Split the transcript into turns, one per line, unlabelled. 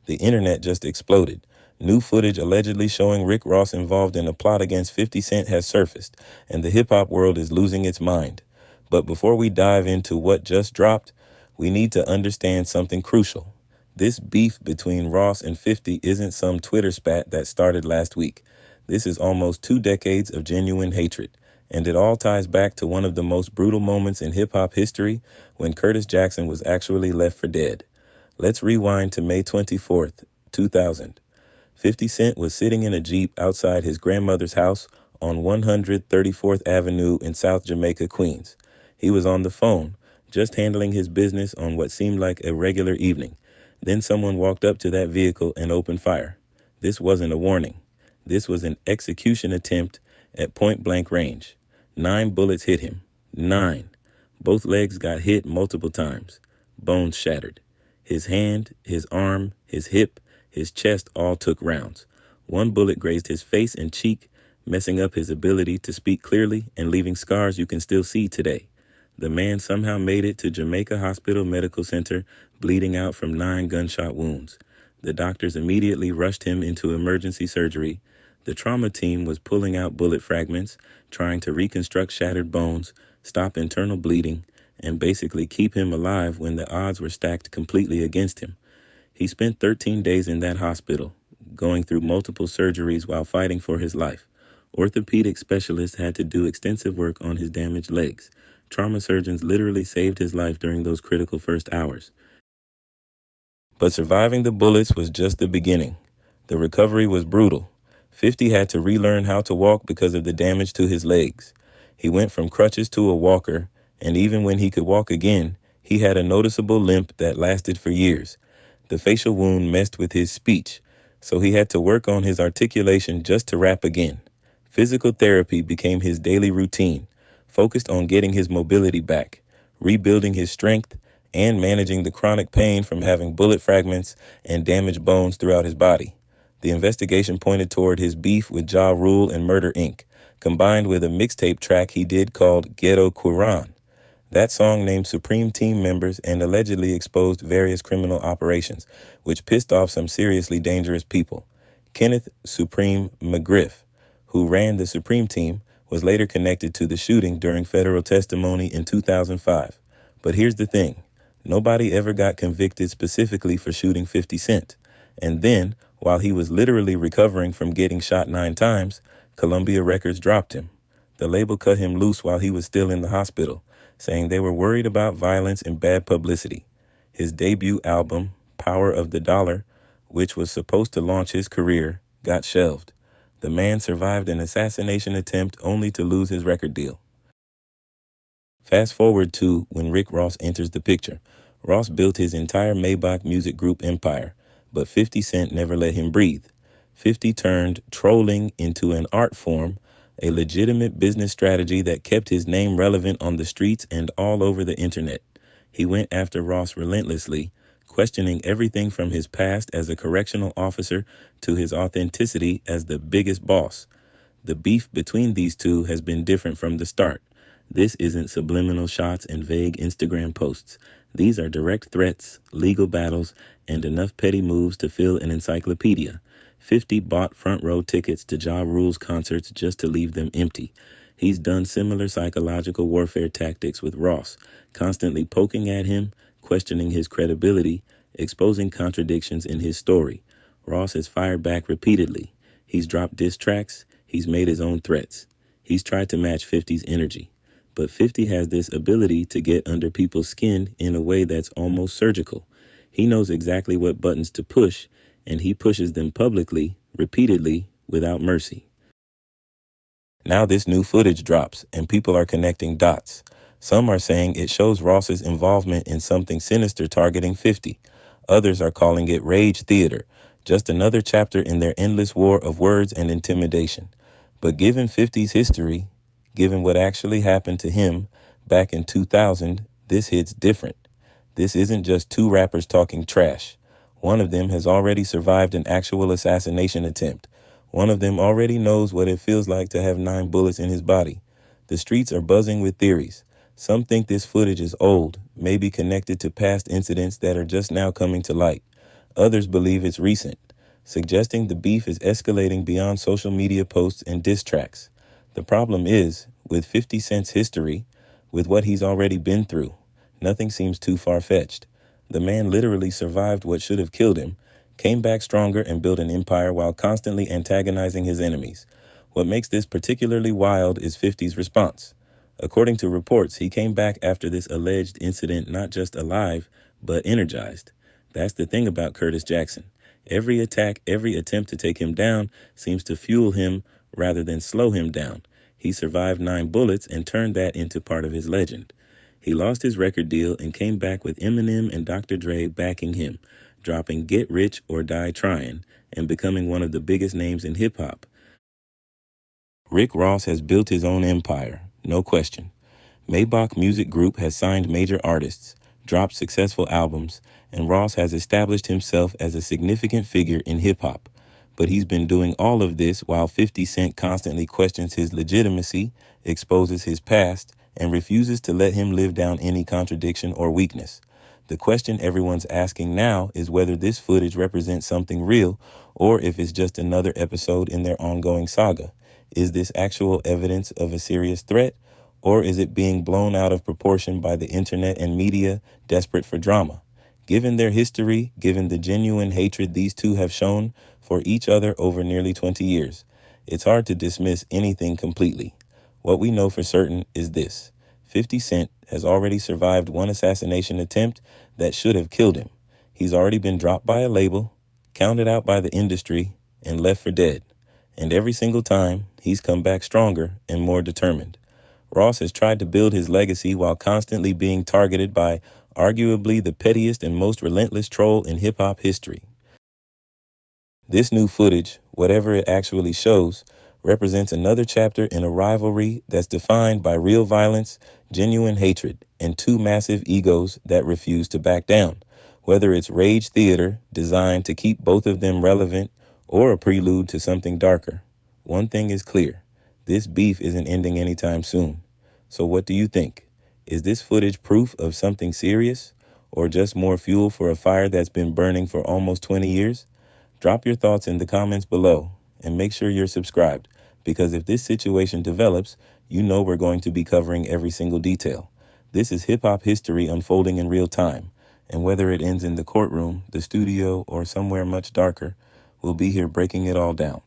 The internet just exploded. New footage allegedly showing Rick Ross involved in a plot against 50 Cent has surfaced, and the hip-hop world is losing its mind. But before we dive into what just dropped, we need to understand something crucial. This beef between Ross and 50 isn't some Twitter spat that started last week. This is almost 2 decades of genuine hatred, and it all ties back to one of the most brutal moments in hip-hop history when Curtis Jackson was actually left for dead. Let's rewind to May 24th, 2000. 50 Cent was sitting in a Jeep outside his grandmother's house on 134th Avenue in South Jamaica, Queens. He was on the phone, just handling his business on what seemed like a regular evening. Then someone walked up to that vehicle and opened fire. This wasn't a warning. This was an execution attempt at point-blank range. 9 bullets hit him. 9. Both legs got hit multiple times. Bones shattered. His hand, his arm, his hip, his chest all took rounds. 1 bullet grazed his face and cheek, messing up his ability to speak clearly and leaving scars you can still see today. The man somehow made it to Jamaica Hospital Medical Center, bleeding out from 9 gunshot wounds. The doctors immediately rushed him into emergency surgery. The trauma team was pulling out bullet fragments, trying to reconstruct shattered bones, stop internal bleeding, and basically keep him alive when the odds were stacked completely against him. He spent 13 days in that hospital, going through multiple surgeries while fighting for his life. Orthopedic specialists had to do extensive work on his damaged legs. Trauma surgeons literally saved his life during those critical first hours. But surviving the bullets was just the beginning. The recovery was brutal. 50 had to relearn how to walk because of the damage to his legs. He went from crutches to a walker, and even when he could walk again, he had a noticeable limp that lasted for years. The facial wound messed with his speech, so he had to work on his articulation just to rap again. Physical therapy became his daily routine, focused on getting his mobility back, rebuilding his strength, and managing the chronic pain from having bullet fragments and damaged bones throughout his body. The investigation pointed toward his beef with Ja Rule and Murder Inc., combined with a mixtape track he did called Ghetto Quran. That song named Supreme team members and allegedly exposed various criminal operations, which pissed off some seriously dangerous people. Kenneth Supreme McGriff, who ran the Supreme team, was later connected to the shooting during federal testimony in 2005. But here's the thing. Nobody ever got convicted specifically for shooting 50 Cent. And then, while he was literally recovering from getting shot 9 times, Columbia Records dropped him. The label cut him loose while he was still in the hospital, saying they were worried about violence and bad publicity. His debut album, Power of the Dollar, which was supposed to launch his career, got shelved. The man survived an assassination attempt only to lose his record deal. Fast forward to when Rick Ross enters the picture. Ross built his entire Maybach Music Group empire, but 50 Cent never let him breathe. 50 turned trolling into an art form, a legitimate business strategy that kept his name relevant on the streets and all over the internet. He went after Ross relentlessly, questioning everything from his past as a correctional officer to his authenticity as the biggest boss. The beef between these two has been different from the start. This isn't subliminal shots and vague Instagram posts. These are direct threats, legal battles, and enough petty moves to fill an encyclopedia. 50 bought front row tickets to Ja Rule's concerts just to leave them empty. He's done similar psychological warfare tactics with Ross, constantly poking at him, questioning his credibility, exposing contradictions in his story. Ross has fired back repeatedly. He's dropped diss tracks. He's made his own threats. He's tried to match 50's energy. But 50 has this ability to get under people's skin in a way that's almost surgical. He knows exactly what buttons to push, and he pushes them publicly, repeatedly, without mercy. Now this new footage drops, and people are connecting dots. Some are saying it shows Ross's involvement in something sinister targeting 50. Others are calling it rage theater, just another chapter in their endless war of words and intimidation. But given 50's history, given what actually happened to him back in 2000, this hits different. This isn't just 2 rappers talking trash. One of them has already survived an actual assassination attempt. One of them already knows what it feels like to have 9 bullets in his body. The streets are buzzing with theories. Some think this footage is old, maybe connected to past incidents that are just now coming to light. Others believe it's recent, suggesting the beef is escalating beyond social media posts and diss tracks. The problem is, with 50 Cent's history, with what he's already been through, nothing seems too far-fetched. The man literally survived what should have killed him, came back stronger, and built an empire while constantly antagonizing his enemies. What makes this particularly wild is 50's response. According to reports, he came back after this alleged incident not just alive, but energized. That's the thing about Curtis Jackson. Every attack, every attempt to take him down seems to fuel him rather than slow him down. He survived 9 bullets and turned that into part of his legend. He lost his record deal and came back with Eminem and Dr. Dre backing him, dropping Get Rich or Die Tryin' and becoming one of the biggest names in hip-hop. Rick Ross has built his own empire, no question. Maybach Music Group has signed major artists, dropped successful albums, and Ross has established himself as a significant figure in hip-hop. But he's been doing all of this while 50 Cent constantly questions his legitimacy, exposes his past, and refuses to let him live down any contradiction or weakness. The question everyone's asking now is whether this footage represents something real or if it's just another episode in their ongoing saga. Is this actual evidence of a serious threat, or is it being blown out of proportion by the internet and media desperate for drama? Given their history, given the genuine hatred these two have shown for each other over nearly 20 years, it's hard to dismiss anything completely. What we know for certain is this: 50 Cent has already survived one assassination attempt that should have killed him. He's already been dropped by a label, counted out by the industry, and left for dead. And every single time, he's come back stronger and more determined. Ross has tried to build his legacy while constantly being targeted by arguably the pettiest and most relentless troll in hip-hop history. This new footage, whatever it actually shows, represents another chapter in a rivalry that's defined by real violence, genuine hatred, and 2 massive egos that refuse to back down. Whether it's rage theater designed to keep both of them relevant or a prelude to something darker, one thing is clear: this beef isn't ending anytime soon. So what do you think? Is this footage proof of something serious, or just more fuel for a fire that's been burning for almost 20 years? Drop your thoughts in the comments below, and make sure you're subscribed, because if this situation develops, you know we're going to be covering every single detail. This is hip-hop history unfolding in real time, and whether it ends in the courtroom, the studio, or somewhere much darker, we'll be here breaking it all down.